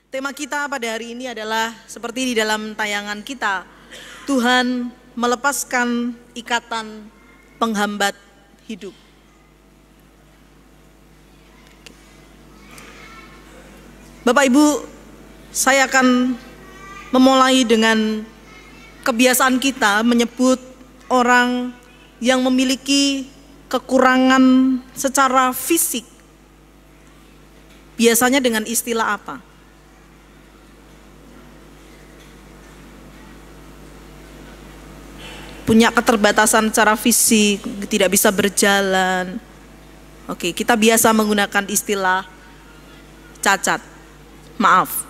Tema kita pada hari ini adalah seperti di dalam tayangan kita, Tuhan melepaskan ikatan penghambat hidup. Bapak Ibu, saya akan memulai dengan kebiasaan kita menyebut orang yang memiliki kekurangan secara fisik. Biasanya dengan istilah apa? Punya keterbatasan secara fisik, tidak bisa berjalan. Oke, kita biasa menggunakan istilah cacat. Maaf.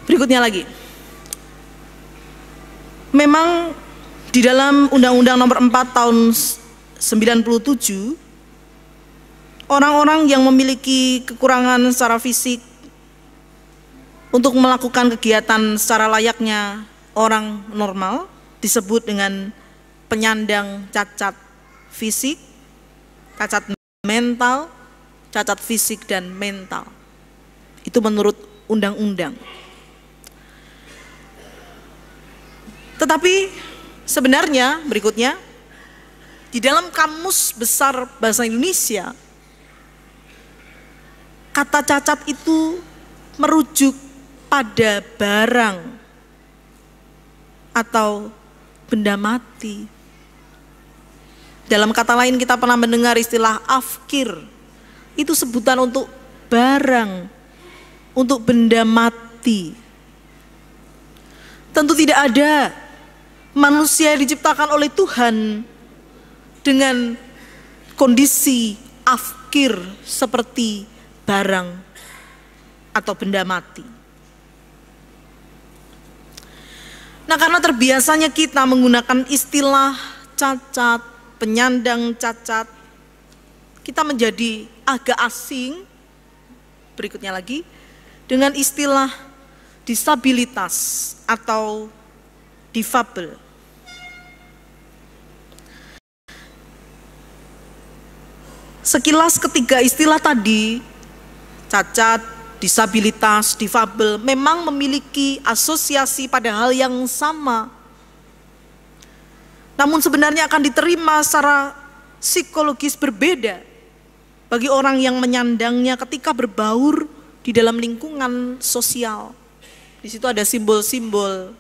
Berikutnya lagi. Memang di dalam Undang-Undang Nomor 4 tahun 97, orang-orang yang memiliki kekurangan secara fisik untuk melakukan kegiatan secara layaknya orang normal disebut dengan penyandang cacat fisik, cacat mental, cacat fisik dan mental. Itu menurut undang-undang. Tetapi sebenarnya berikutnya di dalam Kamus Besar Bahasa Indonesia, kata cacat itu merujuk pada barang atau benda mati. Dalam kata lain kita pernah mendengar istilah afkir. Itu sebutan untuk barang, untuk benda mati. Tentu tidak ada manusia yang diciptakan oleh Tuhan dengan kondisi afkir seperti barang atau benda mati. Nah, karena terbiasanya kita menggunakan istilah cacat, penyandang cacat, kita menjadi agak asing, berikutnya lagi, dengan istilah disabilitas atau difabel. Sekilas ketiga istilah tadi, cacat, disabilitas, difabel, memang memiliki asosiasi pada hal yang sama. Namun sebenarnya akan diterima secara psikologis berbeda bagi orang yang menyandangnya ketika berbaur di dalam lingkungan sosial. Di situ ada simbol-simbol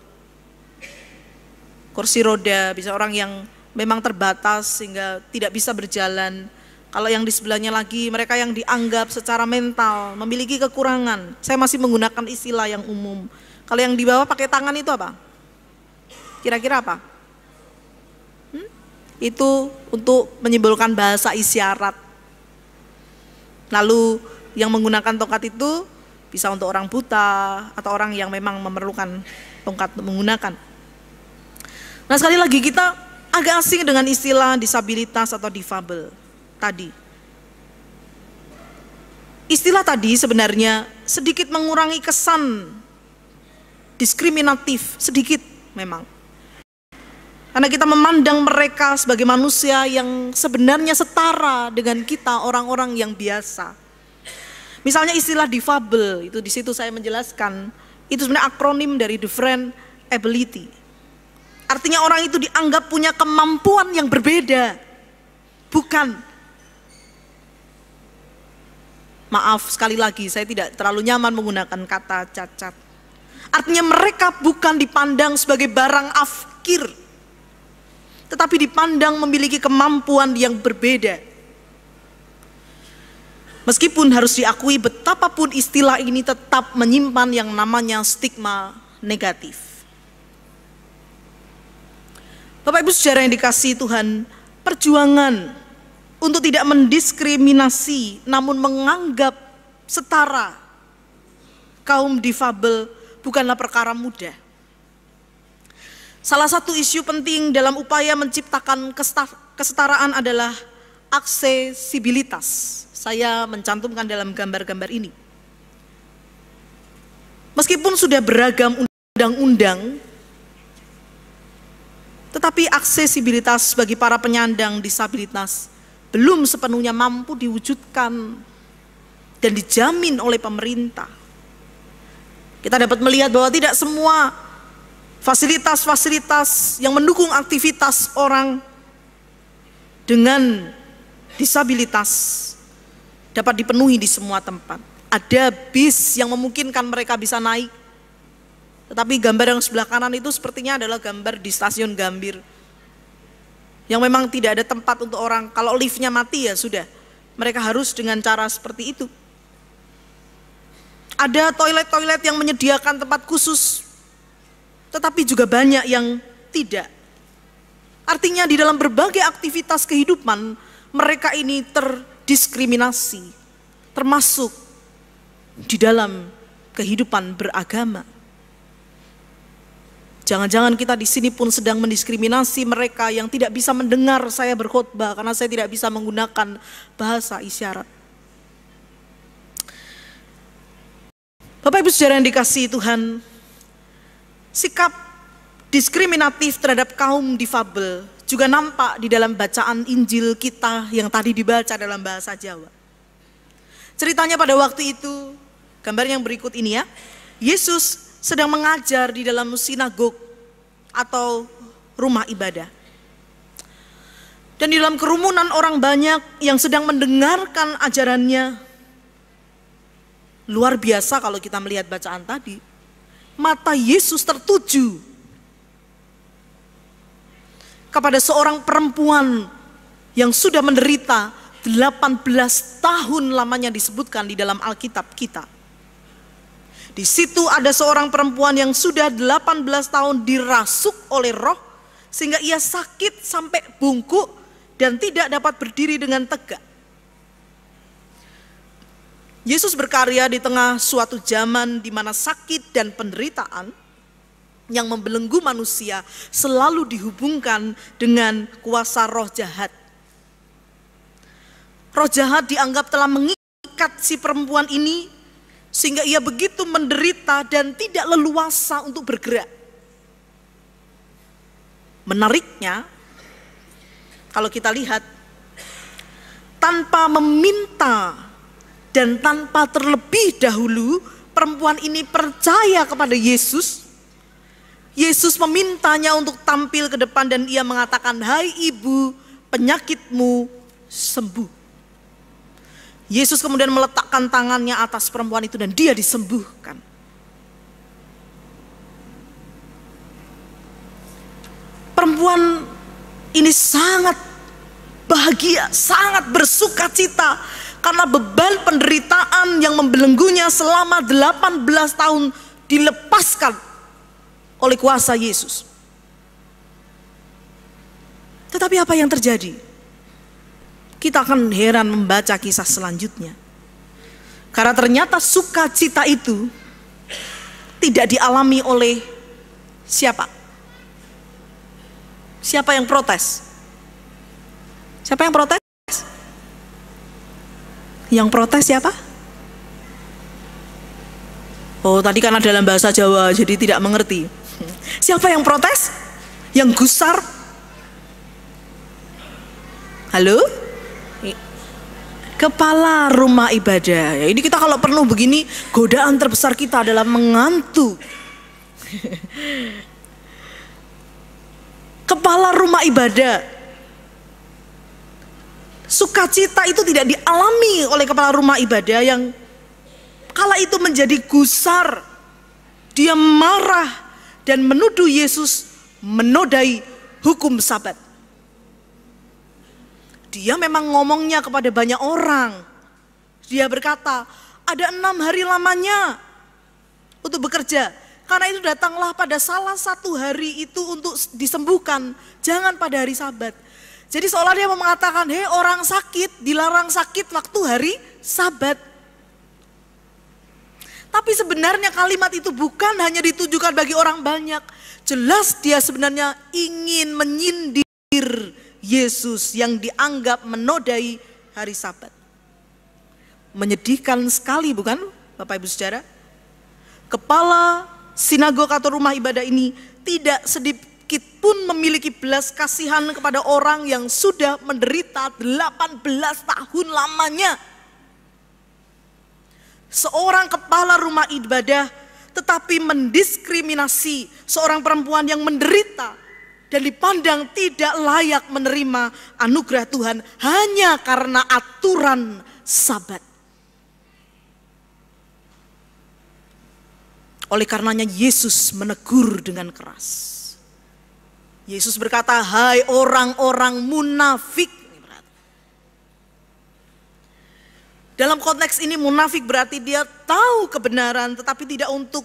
kursi roda, bisa orang yang memang terbatas sehingga tidak bisa berjalan. Kalau yang di sebelahnya lagi, mereka yang dianggap secara mental memiliki kekurangan. Saya masih menggunakan istilah yang umum. Kalau yang di bawah pakai tangan itu apa? Kira-kira apa? Itu untuk menyimbolkan bahasa isyarat. Lalu yang menggunakan tongkat itu bisa untuk orang buta atau orang yang memang memerlukan tongkat untuk menggunakan. Nah, sekali lagi kita agak asing dengan istilah disabilitas atau difabel tadi. Istilah tadi sebenarnya sedikit mengurangi kesan diskriminatif, sedikit memang. Karena kita memandang mereka sebagai manusia yang sebenarnya setara dengan kita, orang-orang yang biasa. Misalnya istilah difabel, itu di situ saya menjelaskan, itu sebenarnya akronim dari different ability. Artinya orang itu dianggap punya kemampuan yang berbeda. Bukan, maaf sekali lagi saya tidak terlalu nyaman menggunakan kata cacat. Artinya mereka bukan dipandang sebagai barang afkir, tetapi dipandang memiliki kemampuan yang berbeda. Meskipun harus diakui betapapun istilah ini tetap menyimpan yang namanya stigma negatif. Bapak Ibu saudara yang dikasihi Tuhan, perjuangan untuk tidak mendiskriminasi namun menganggap setara kaum difabel bukanlah perkara mudah. Salah satu isu penting dalam upaya menciptakan kesetaraan adalah aksesibilitas. Saya mencantumkan dalam gambar-gambar ini. Meskipun sudah beragam undang-undang, tetapi aksesibilitas bagi para penyandang disabilitas belum sepenuhnya mampu diwujudkan. dan dijamin oleh pemerintah. Kita dapat melihat bahwa tidak semua fasilitas-fasilitas yang mendukung aktivitas orang dengan disabilitas dapat dipenuhi di semua tempat. Ada bis yang memungkinkan mereka bisa naik, tetapi gambar yang sebelah kanan itu sepertinya adalah gambar di stasiun Gambir, yang memang tidak ada tempat untuk orang. Kalau liftnya mati ya sudah, mereka harus dengan cara seperti itu. Ada toilet-toilet yang menyediakan tempat khusus, tetapi juga banyak yang tidak. Artinya di dalam berbagai aktivitas kehidupan, mereka ini terdiskriminasi, termasuk di dalam kehidupan beragama. Jangan-jangan kita di sini pun sedang mendiskriminasi mereka yang tidak bisa mendengar saya berkhotbah karena saya tidak bisa menggunakan bahasa isyarat. Bapak Ibu Saudara yang dikasihi Tuhan, sikap diskriminatif terhadap kaum difabel juga nampak di dalam bacaan Injil kita yang tadi dibaca dalam bahasa Jawa. Ceritanya pada waktu itu, gambar yang berikut ini ya, Yesus sedang mengajar di dalam sinagog atau rumah ibadah. Dan di dalam kerumunan orang banyak yang sedang mendengarkan ajarannya, luar biasa kalau kita melihat bacaan tadi, mata Yesus tertuju kepada seorang perempuan yang sudah menderita 18 tahun lamanya disebutkan di dalam Alkitab kita. Di situ ada seorang perempuan yang sudah 18 tahun dirasuk oleh roh sehingga ia sakit sampai bungkuk dan tidak dapat berdiri dengan tegak. Yesus berkarya di tengah suatu zaman di mana sakit dan penderitaan yang membelenggu manusia selalu dihubungkan dengan kuasa roh jahat. Roh jahat dianggap telah mengikat si perempuan ini sehingga ia begitu menderita dan tidak leluasa untuk bergerak. Menariknya, kalau kita lihat, tanpa meminta dan tanpa terlebih dahulu perempuan ini percaya kepada Yesus. Yesus memintanya untuk tampil ke depan dan ia mengatakan, "Hai ibu, penyakitmu sembuh." Yesus kemudian meletakkan tangannya atas perempuan itu dan dia disembuhkan. Perempuan ini sangat bahagia, sangat bersuka cita karena beban penderitaan yang membelenggunya selama 18 tahun dilepaskan oleh kuasa Yesus. Tetapi apa yang terjadi? Kita akan heran membaca kisah selanjutnya. Karena ternyata sukacita itu tidak dialami oleh siapa? Siapa yang protes? Siapa yang protes? Yang protes siapa? Oh, tadi karena dalam bahasa Jawa jadi tidak mengerti. Siapa yang protes? Yang gusar? Halo? Kepala rumah ibadah. Ya, ini kita kalau penuh begini, godaan terbesar kita adalah mengantuk. Kepala rumah ibadah. Sukacita itu tidak dialami oleh kepala rumah ibadah yang kala itu menjadi gusar. Dia marah dan menuduh Yesus menodai hukum Sabat. Dia memang ngomongnya kepada banyak orang. Dia berkata, ada 6 hari lamanya untuk bekerja. Karena itu datanglah pada salah satu hari itu untuk disembuhkan. Jangan pada hari Sabat. Jadi seolah dia mau mengatakan, hei orang sakit, dilarang sakit waktu hari Sabat. Tapi sebenarnya kalimat itu bukan hanya ditujukan bagi orang banyak. Jelas dia sebenarnya ingin menyindir Yesus yang dianggap menodai hari Sabat. Menyedihkan sekali bukan Bapak Ibu Saudara? Kepala sinagog atau rumah ibadah ini tidak sedikit pun memiliki belas kasihan kepada orang yang sudah menderita 18 tahun lamanya. seorang kepala rumah ibadah tetapi mendiskriminasi seorang perempuan yang menderita dan dipandang tidak layak menerima anugerah Tuhan hanya karena aturan Sabat. Oleh karenanya Yesus menegur dengan keras. Yesus berkata, "Hai orang-orang munafik." Dalam konteks ini munafik berarti dia tahu kebenaran tetapi tidak untuk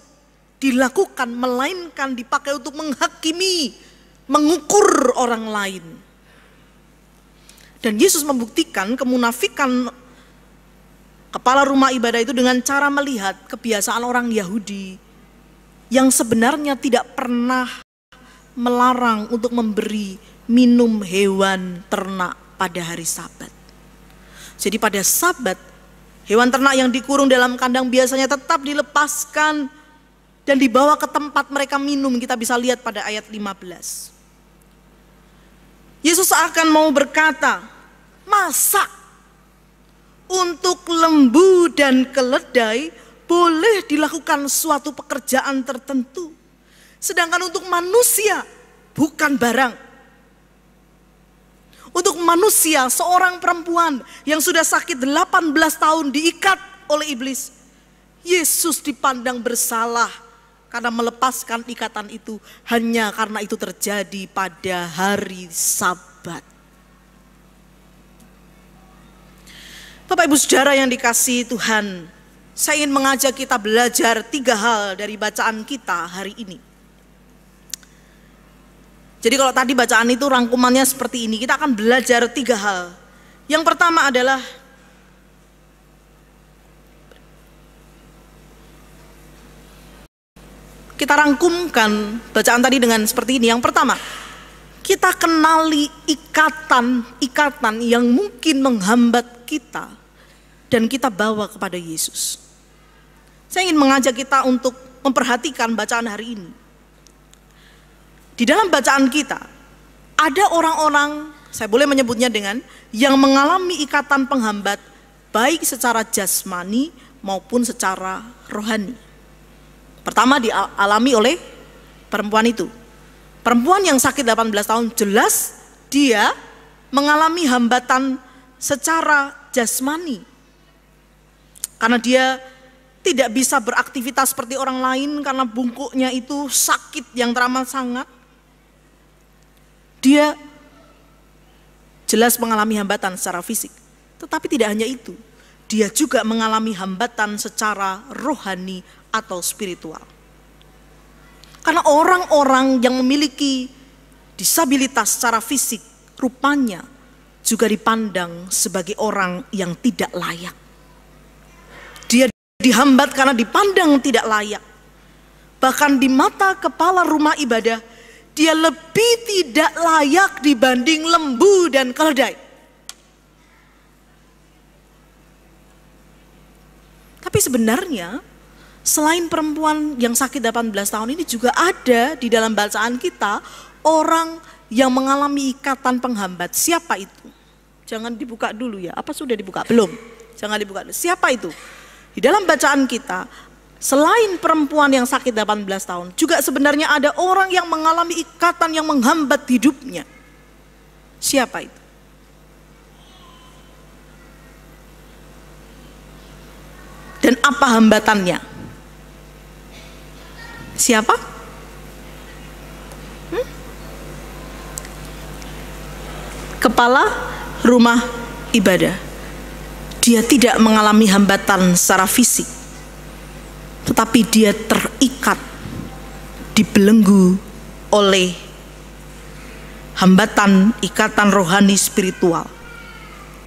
dilakukan, melainkan dipakai untuk menghakimi, mengukur orang lain. Dan Yesus membuktikan kemunafikan kepala rumah ibadah itu dengan cara melihat kebiasaan orang Yahudi yang sebenarnya tidak pernah melarang untuk memberi minum hewan ternak pada hari Sabat. Jadi pada Sabat, hewan ternak yang dikurung dalam kandang biasanya tetap dilepaskan dan dibawa ke tempat mereka minum. Kita bisa lihat pada ayat 15. Yesus akan mau berkata, "Masa untuk lembu dan keledai boleh dilakukan suatu pekerjaan tertentu, sedangkan untuk manusia bukan barang?" Untuk manusia, seorang perempuan yang sudah sakit 18 tahun diikat oleh iblis, Yesus dipandang bersalah karena melepaskan ikatan itu hanya karena itu terjadi pada hari Sabat. Bapak Ibu Saudara yang dikasihi Tuhan, saya ingin mengajak kita belajar 3 hal dari bacaan kita hari ini. Jadi kalau tadi bacaan itu rangkumannya seperti ini, kita akan belajar 3 hal. Yang pertama adalah kita rangkumkan bacaan tadi dengan seperti ini. Yang pertama, kita kenali ikatan yang mungkin menghambat kita dan kita bawa kepada Yesus. Saya ingin mengajak kita untuk memperhatikan bacaan hari ini. Di dalam bacaan kita, ada orang-orang, saya boleh menyebutnya dengan, yang mengalami ikatan penghambat, baik secara jasmani maupun secara rohani. Pertama dialami oleh perempuan itu. Perempuan yang sakit 18 tahun, jelas dia mengalami hambatan secara jasmani. Karena dia tidak bisa beraktivitas seperti orang lain karena bungkuknya itu sakit yang teramat sangat. Dia jelas mengalami hambatan secara fisik. Tetapi tidak hanya itu, dia juga mengalami hambatan secara rohani atau spiritual. Karena orang-orang yang memiliki disabilitas secara fisik, rupanya juga dipandang sebagai orang yang tidak layak. Dia dihambat karena dipandang tidak layak. Bahkan di mata kepala rumah ibadah, dia lebih tidak layak dibanding lembu dan keledai. Tapi sebenarnya selain perempuan yang sakit 18 tahun ini juga ada di dalam bacaan kita orang yang mengalami ikatan penghambat. Siapa itu? Jangan dibuka dulu ya. Apa sudah dibuka? Belum. Jangan dibuka dulu. Siapa itu? Di dalam bacaan kita, selain perempuan yang sakit 18 tahun, juga sebenarnya ada orang yang mengalami ikatan yang menghambat hidupnya. Siapa itu? Dan apa hambatannya? Siapa? Kepala rumah ibadah. Dia tidak mengalami hambatan secara fisik, tetapi dia terikat, dibelenggu oleh hambatan ikatan rohani spiritual.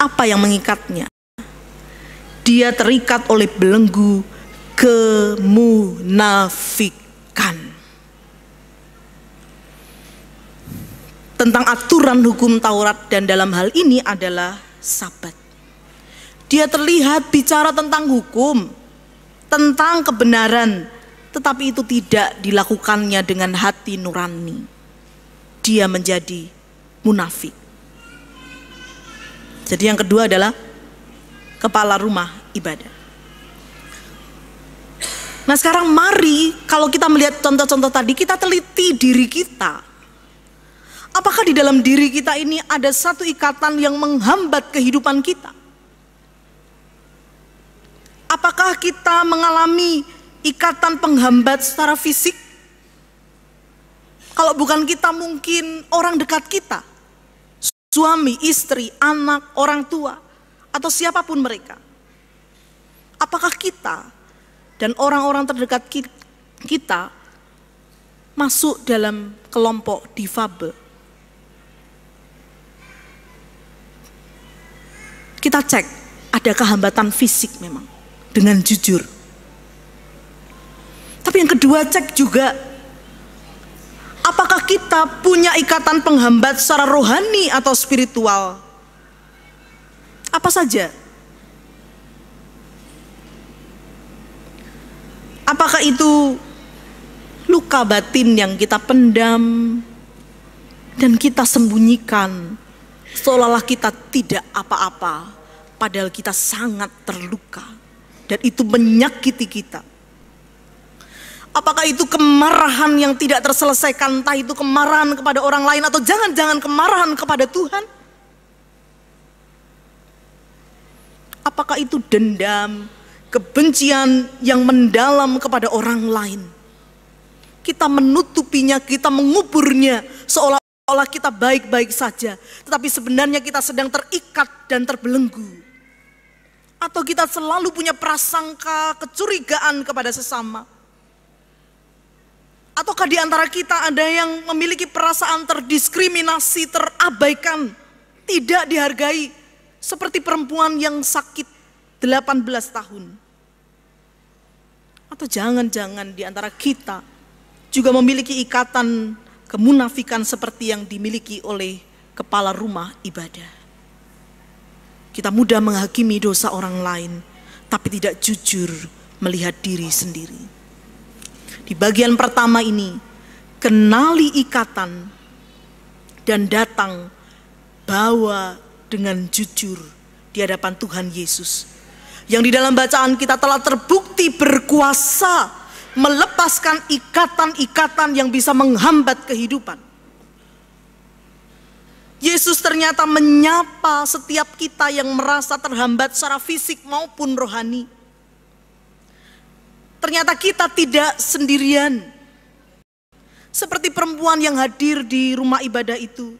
Apa yang mengikatnya? Dia terikat oleh belenggu kemunafikan. Tentang aturan hukum Taurat dan dalam hal ini adalah Sabat. Dia terlihat bicara tentang hukum, tentang kebenaran, tetapi itu tidak dilakukannya dengan hati nurani. Dia menjadi munafik. Jadi yang kedua adalah kepala rumah ibadah. Nah sekarang mari kalau kita melihat contoh-contoh tadi, kita teliti diri kita. Apakah di dalam diri kita ini ada satu ikatan yang menghambat kehidupan kita? Apakah kita mengalami ikatan penghambat secara fisik? Kalau bukan kita, mungkin orang dekat kita. Suami, istri, anak, orang tua, atau siapapun mereka. Apakah kita dan orang-orang terdekat kita masuk dalam kelompok difabel? Kita cek, adakah hambatan fisik memang, dengan jujur. Tapi yang kedua, cek juga, apakah kita punya ikatan penghambat secara rohani atau spiritual? Apa saja? Apakah itu luka batin yang kita pendam dan kita sembunyikan seolah-olah kita tidak apa-apa, padahal kita sangat terluka dan itu menyakiti kita? Apakah itu kemarahan yang tidak terselesaikan, entah itu kemarahan kepada orang lain atau jangan-jangan kemarahan kepada Tuhan? Apakah itu dendam, kebencian yang mendalam kepada orang lain? Kita menutupinya, kita menguburnya seolah-olah kita baik-baik saja, tetapi sebenarnya kita sedang terikat dan terbelenggu. Atau kita selalu punya prasangka kecurigaan kepada sesama? Ataukah di antara kita ada yang memiliki perasaan terdiskriminasi, terabaikan, tidak dihargai, seperti perempuan yang sakit 18 tahun? Atau jangan-jangan di antara kita juga memiliki ikatan kemunafikan seperti yang dimiliki oleh kepala rumah ibadah. Kita mudah menghakimi dosa orang lain, tapi tidak jujur melihat diri sendiri. Di bagian pertama ini, kenali ikatan dan datang bawa dengan jujur di hadapan Tuhan Yesus. Yang di dalam bacaan kita telah terbukti berkuasa melepaskan ikatan-ikatan yang bisa menghambat kehidupan. Yesus ternyata menyapa setiap kita yang merasa terhambat secara fisik maupun rohani. Ternyata kita tidak sendirian. Seperti perempuan yang hadir di rumah ibadah itu.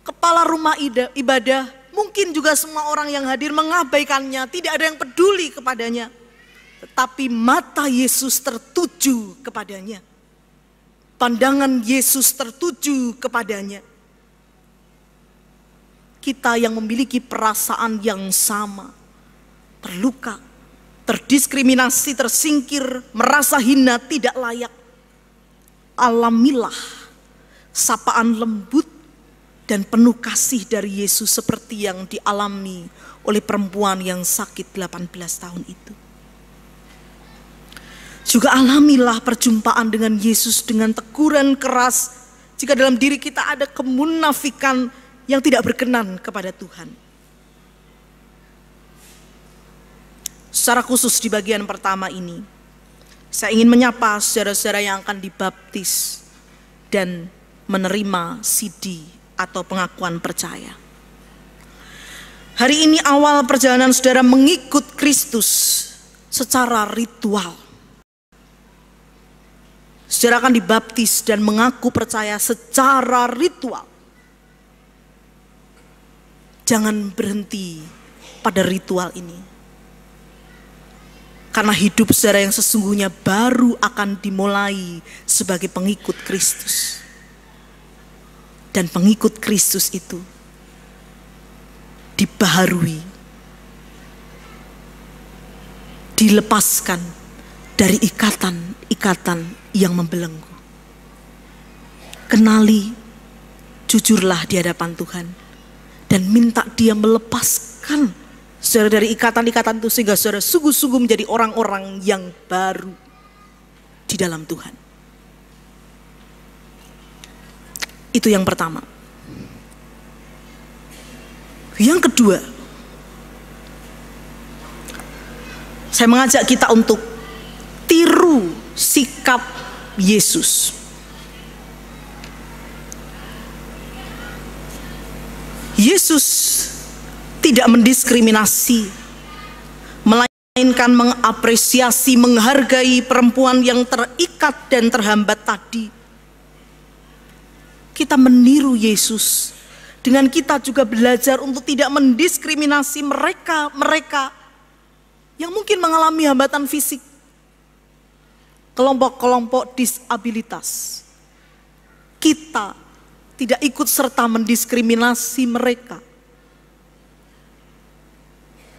Kepala rumah ibadah, mungkin juga semua orang yang hadir mengabaikannya, tidak ada yang peduli kepadanya. Tetapi mata Yesus tertuju kepadanya. Pandangan Yesus tertuju kepadanya. Kita yang memiliki perasaan yang sama, terluka, terdiskriminasi, tersingkir, merasa hina, tidak layak. Alamilah sapaan lembut dan penuh kasih dari Yesus seperti yang dialami oleh perempuan yang sakit 18 tahun itu. Juga alamilah perjumpaan dengan Yesus dengan teguran keras jika dalam diri kita ada kemunafikan yang tidak berkenan kepada Tuhan. Secara khusus di bagian pertama ini, saya ingin menyapa saudara-saudara yang akan dibaptis dan menerima CD atau pengakuan percaya. Hari ini awal perjalanan saudara mengikut Kristus secara ritual. Saudara akan dibaptis dan mengaku percaya secara ritual. Jangan berhenti pada ritual ini. Karena hidup saudara yang sesungguhnya baru akan dimulai sebagai pengikut Kristus. Dan pengikut Kristus itu dibaharui, dilepaskan dari ikatan-ikatan yang membelenggu. Kenali, jujurlah di hadapan Tuhan. Dan minta Dia melepaskan saudara dari ikatan-ikatan itu sehingga saudara sungguh-sungguh menjadi orang-orang yang baru di dalam Tuhan. Itu yang pertama. Yang kedua, saya mengajak kita untuk meniru sikap Yesus. Yesus tidak mendiskriminasi, melainkan mengapresiasi, menghargai perempuan yang terikat dan terhambat tadi. Kita meniru Yesus, dengan kita juga belajar untuk tidak mendiskriminasi mereka yang mungkin mengalami hambatan fisik, kelompok-kelompok disabilitas. Kita tidak ikut serta mendiskriminasi mereka.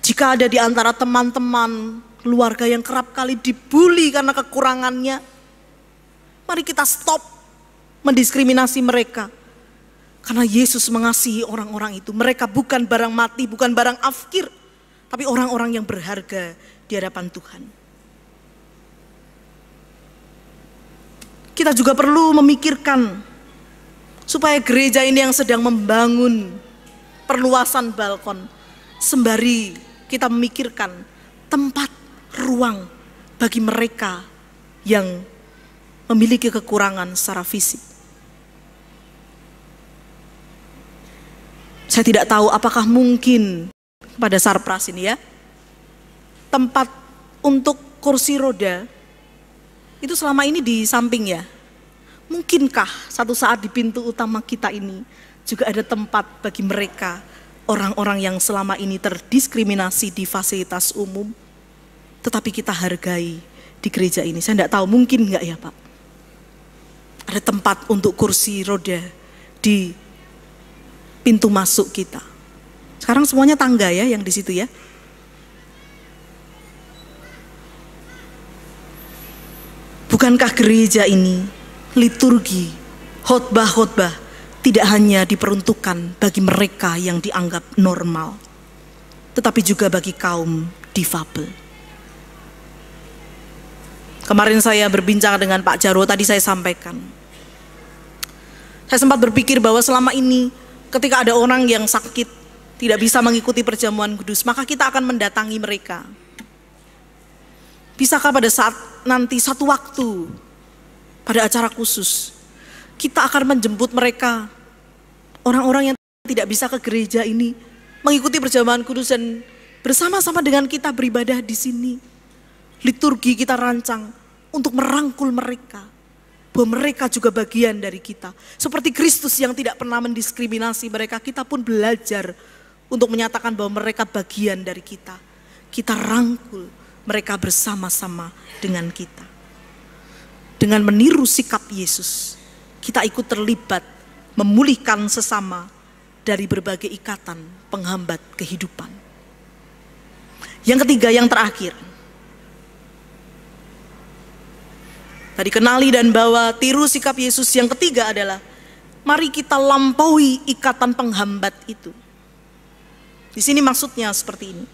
Jika ada di antara teman-teman keluarga yang kerap kali dibully karena kekurangannya, mari kita stop mendiskriminasi mereka. Karena Yesus mengasihi orang-orang itu. Mereka bukan barang mati, bukan barang afkir, tapi orang-orang yang berharga di hadapan Tuhan. Kita juga perlu memikirkan supaya gereja ini yang sedang membangun perluasan balkon, sembari kita memikirkan tempat ruang bagi mereka yang memiliki kekurangan secara fisik. Saya tidak tahu apakah mungkin pada Sarpras ini ya, tempat untuk kursi roda itu selama ini di samping ya. Mungkinkah satu saat di pintu utama kita ini juga ada tempat bagi mereka, orang-orang yang selama ini terdiskriminasi di fasilitas umum, tetapi kita hargai di gereja ini. Saya tidak tahu, mungkin enggak ya Pak? Ada tempat untuk kursi roda di pintu masuk kita. Sekarang semuanya tangga ya yang di situ ya. Bukankah gereja ini, liturgi, khotbah-khotbah tidak hanya diperuntukkan bagi mereka yang dianggap normal, tetapi juga bagi kaum difabel. Kemarin saya berbincang dengan Pak Jarwo, tadi saya sampaikan. Saya sempat berpikir bahwa selama ini ketika ada orang yang sakit, tidak bisa mengikuti perjamuan kudus, maka kita akan mendatangi mereka. Bisakah pada saat nanti satu waktu, pada acara khusus, kita akan menjemput mereka, orang-orang yang tidak bisa ke gereja ini, mengikuti perjamuan kudus dan bersama-sama dengan kita beribadah di sini. Liturgi kita rancang untuk merangkul mereka, bahwa mereka juga bagian dari kita. Seperti Kristus yang tidak pernah mendiskriminasi mereka, kita pun belajar untuk menyatakan bahwa mereka bagian dari kita. Kita rangkul mereka bersama-sama dengan kita. Dengan meniru sikap Yesus, kita ikut terlibat memulihkan sesama dari berbagai ikatan penghambat kehidupan. Yang ketiga, yang terakhir, tadi kenali dan bawa tiru sikap Yesus. Yang ketiga adalah mari kita lampaui ikatan penghambat itu. Di sini maksudnya seperti ini.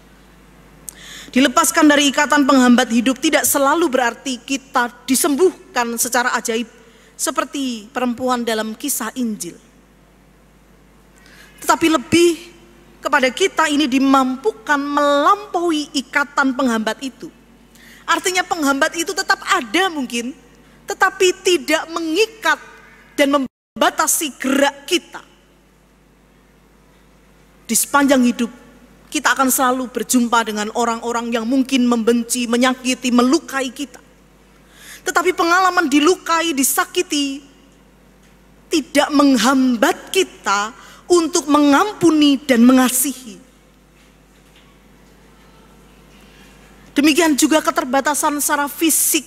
Dilepaskan dari ikatan penghambat hidup tidak selalu berarti kita disembuhkan secara ajaib seperti perempuan dalam kisah Injil. Tetapi lebih kepada kita ini dimampukan melampaui ikatan penghambat itu. Artinya penghambat itu tetap ada mungkin, tetapi tidak mengikat dan membatasi gerak kita. Di sepanjang hidup, kita akan selalu berjumpa dengan orang-orang yang mungkin membenci, menyakiti, melukai kita. Tetapi pengalaman dilukai, disakiti, tidak menghambat kita untuk mengampuni dan mengasihi. Demikian juga keterbatasan secara fisik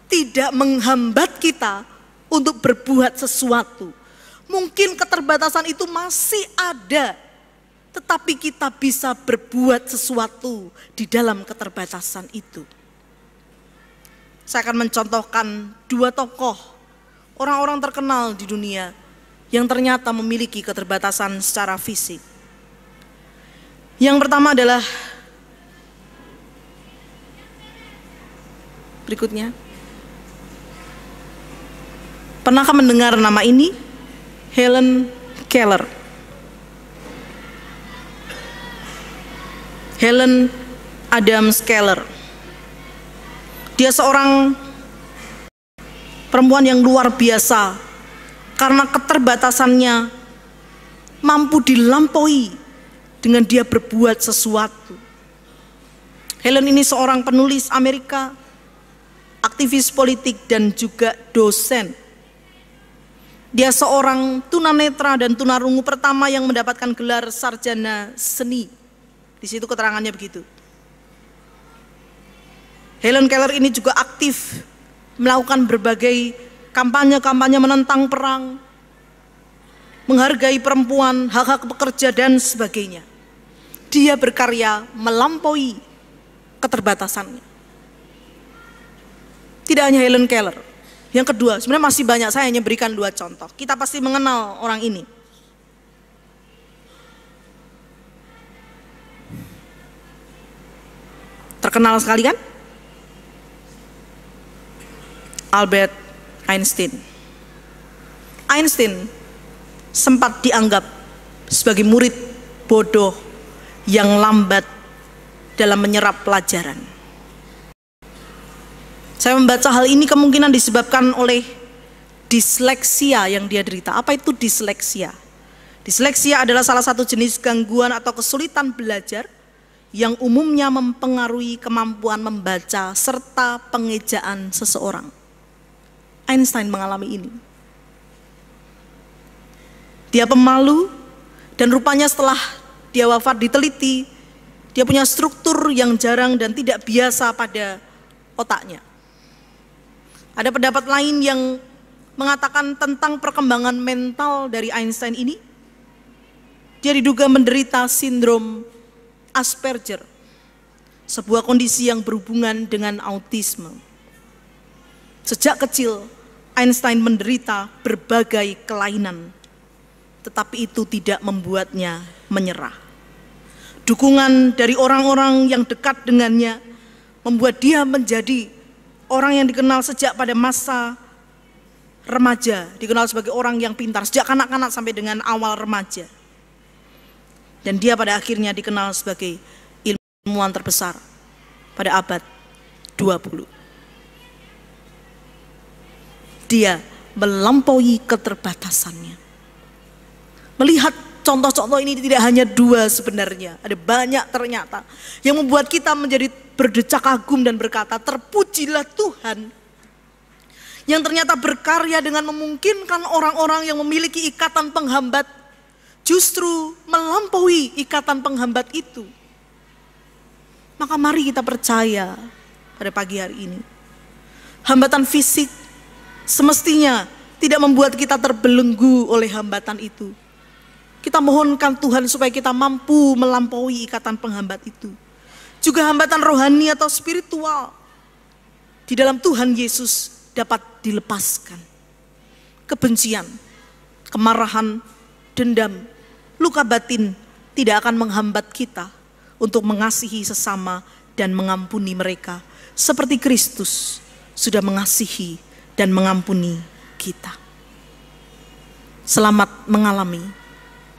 tidak menghambat kita untuk berbuat sesuatu. Mungkin keterbatasan itu masih ada, tetapi kita bisa berbuat sesuatu di dalam keterbatasan itu. Saya akan mencontohkan dua tokoh, orang-orang terkenal di dunia yang ternyata memiliki keterbatasan secara fisik. Yang pertama adalah, berikutnya, pernahkah mendengar nama ini? Helen Keller. Helen Adams Keller. Dia seorang perempuan yang luar biasa karena keterbatasannya mampu dilampaui dengan dia berbuat sesuatu. Helen ini seorang penulis Amerika, aktivis politik dan juga dosen. Dia seorang tunanetra dan tunarungu pertama yang mendapatkan gelar sarjana seni. Di situ keterangannya begitu. Helen Keller ini juga aktif melakukan berbagai kampanye-kampanye menentang perang, menghargai perempuan, hak-hak pekerja dan sebagainya. Dia berkarya melampaui keterbatasannya. Tidak hanya Helen Keller. Yang kedua, sebenarnya masih banyak, saya hanya berikan 2 contoh. Kita pasti mengenal orang ini. Terkenal sekali kan? Albert Einstein. Einstein sempat dianggap sebagai murid bodoh yang lambat dalam menyerap pelajaran. Saya membaca hal ini kemungkinan disebabkan oleh disleksia yang dia derita. Apa itu disleksia? Disleksia adalah salah satu jenis gangguan atau kesulitan belajar yang umumnya mempengaruhi kemampuan membaca serta pengejaan seseorang. Einstein mengalami ini. Dia pemalu dan rupanya setelah dia wafat diteliti, dia punya struktur yang jarang dan tidak biasa pada otaknya. Ada pendapat lain yang mengatakan tentang perkembangan mental dari Einstein ini. Dia diduga menderita sindrom Asperger, sebuah kondisi yang berhubungan dengan autisme. Sejak kecil, Einstein menderita berbagai kelainan, tetapi itu tidak membuatnya menyerah. Dukungan dari orang-orang yang dekat dengannya membuat dia menjadi orang yang dikenal sejak pada masa remaja, dikenal sebagai orang yang pintar, sejak kanak-kanak sampai dengan awal remaja. Dan dia pada akhirnya dikenal sebagai ilmuwan terbesar pada abad 20. Dia melampaui keterbatasannya. Melihat contoh-contoh ini tidak hanya 2 sebenarnya, ada banyak ternyata yang membuat kita menjadi berdecak kagum dan berkata, terpujilah Tuhan yang ternyata berkarya dengan memungkinkan orang-orang yang memiliki ikatan penghambat justru melampaui ikatan penghambat itu. Maka mari kita percaya pada pagi hari ini, hambatan fisik semestinya tidak membuat kita terbelenggu oleh hambatan itu. Kita mohonkan Tuhan supaya kita mampu melampaui ikatan penghambat itu. Juga hambatan rohani atau spiritual di dalam Tuhan Yesus dapat dilepaskan. Kebencian, kemarahan, dendam, luka batin tidak akan menghambat kita untuk mengasihi sesama dan mengampuni mereka seperti Kristus sudah mengasihi dan mengampuni kita. Selamat mengalami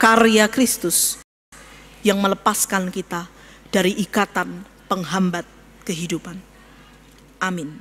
karya Kristus yang melepaskan kita dari ikatan penghambat kehidupan. Amin.